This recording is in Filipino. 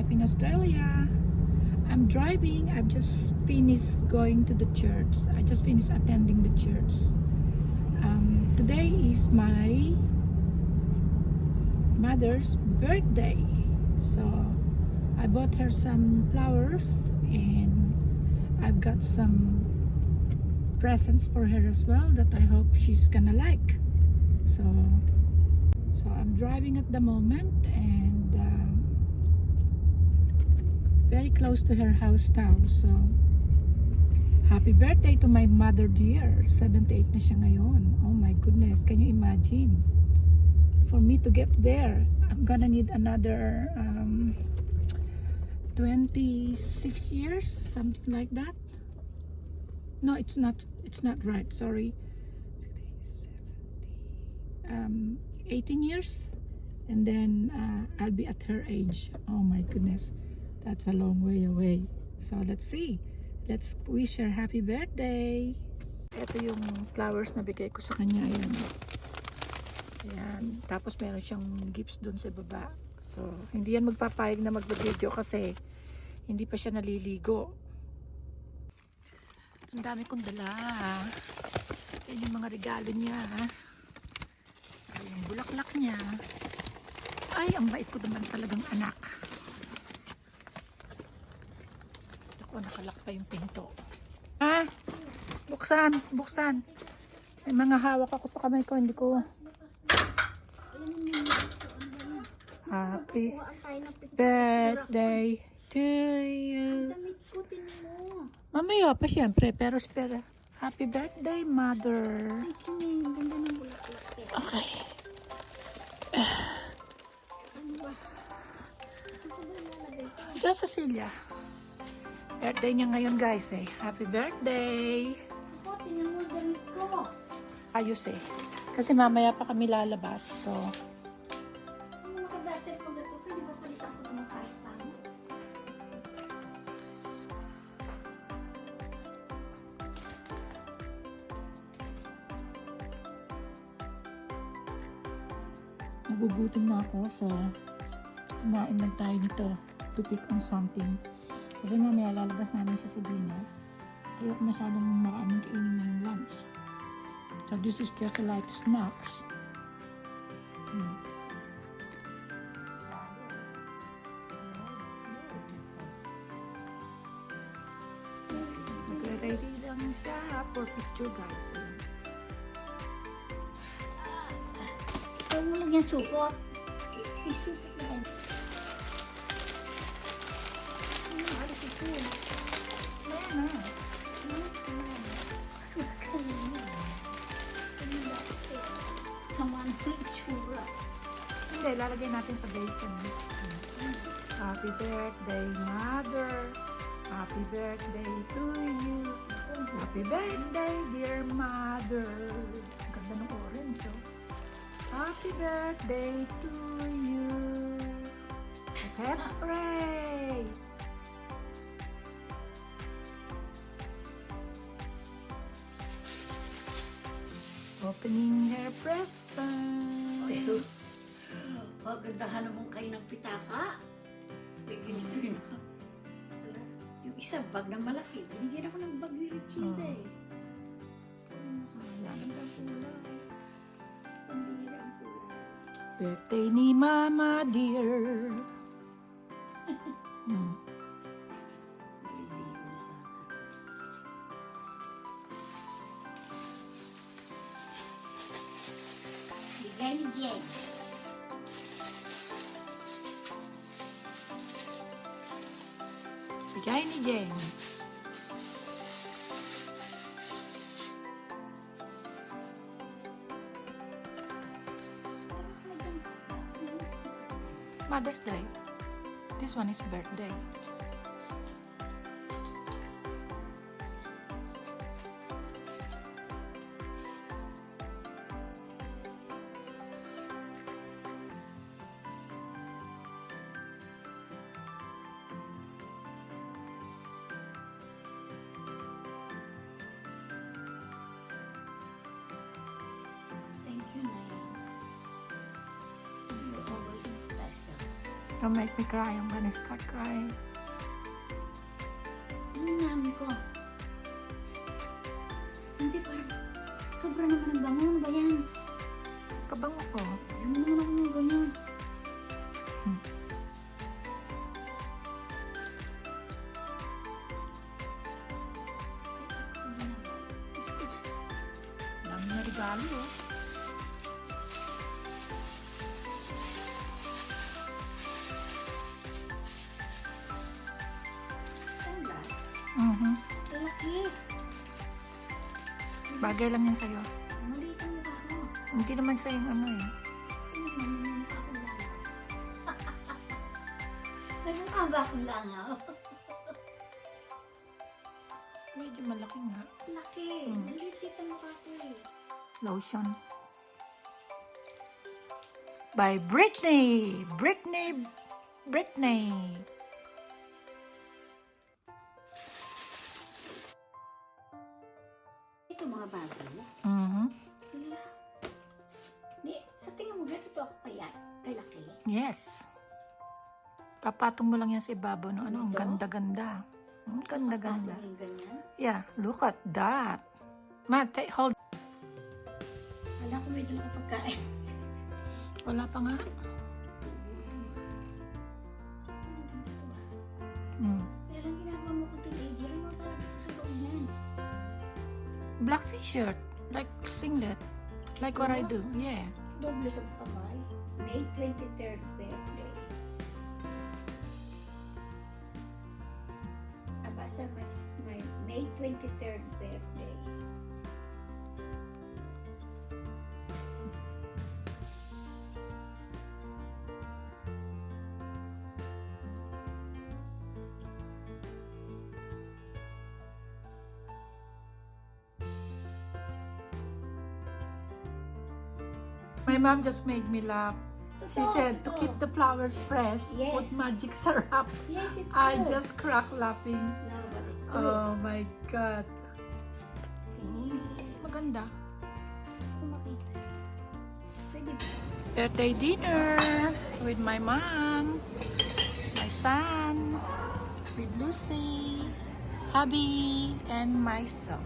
life in Australia. I'm driving. I've just finished going to the church. I just finished attending the church. Today is my mother's birthday. So I bought her some flowers and I've got some presents for her as well that I hope she's gonna like. So I'm driving at the moment and very close to her house now. So happy birthday to my mother dear. 78 na siya ngayon. Oh my goodness, can you imagine? For me to get there, I'm gonna need another 26 years, something like that. No, it's not right, sorry. 18 years and then I'll be at her age. Oh my goodness, that's a long way away. So let's see, let's wish her happy birthday. Ito yung flowers na bigay ko sa kanya. Ayan. Tapos meron siyang gifts dun sa baba. So hindi yan magpapayag na mag-video kasi hindi pa siya naliligo. Ang dami kong dala. Yan yung mga regalo niya. Yung bulaklak niya. Ay, ang bait ko naman talagang anak. Ako, nakalak pa yung pinto. Buksan. May mga hawak ako sa kamay ko, hindi ko. Happy birthday to you. Mamaya pa siyempre, pero happy birthday, mother. Okay. Diyan sa Silya. Birthday niya ngayon guys eh. Happy birthday. Ayos eh. Kasi mamaya pa kami lalabas. So. Nagugutom na ako. So. Kumain lang tayo nito. To pick on something. Kasi mamaya lalabas namin siya sa dinner. Ayoko masyadong maraming kainin ngayong lunch. So this is just like snacks. Nagre-ready lang siya for picture guys. Huwag mo lang yan supot. Isupot na yan. Alis ito. Ayan na. Sama na yung itsura. Hindi, lalagay natin sa basin. Happy birthday, mother. Happy birthday to you. Happy birthday, dear mother. Ang ganda ng orange, oh. Happy birthday to you. Hooray! Opening her present. Pagandahan naman kayo ng pitaka. Ganito rin ako. Yung isa, bag na malaki. Binigyan ako ng bag ni Richida eh. Ang kulay. Pambira ang kulay. Birthday ni Mama dear. Bigay ni Jen. Bigay ni Jen. Mother's Day. This one is birthday. Thank you, Nay. You're always special. Don't make me cry. I'm gonna start crying. Ano namin ko? Hindi parang sobra naman ang bango. Ano ba yan? Kabango ko. Ayaw mo naman ako ng ganyan. Dami na regalo. Oh. Sunglass? Mhm. Lalaki. Bagay lang yan sa'yo. Maliit ang mukha ko. Hindi naman sa'yo ano eh. Nagmumukha akong langaw. Nagmumukha ba akong langaw? Medyo malaki nga. Laki. Maliit ang mukha ko eh. Lotion. By Britney. Britney. Ito mga bago. Mhm. Wala. Sa tingin mo, ganito ako kaya kalaki? Yes. Papatong mo lang yan sa ibabaw ng ano. Ang Ito? ganda-ganda. Ang ganda-ganda. Patong yung ganyan. Yeah, look at that. Ma, hold. Wala ko may dala ka pagkain. Wala pa nga. Mm. Kaya lang ginagawa mo ko teenager. Ano ka sa loob yan? Black t-shirt. Like singlet. Like what I do. Yeah. Doble sa kamay. May 23rd birthday. Basta may May 23rd birthday. My mom just made me laugh. She Totoo, said to totoo. keep the flowers fresh, Yes. put magic syrup. Yes, it's I true. just cracked laughing. No, but it's true. Oh my God. Okay. Maganda. Kung makita. Pwede ba? Birthday dinner with my mom, my son, with Lucy, hubby, and myself.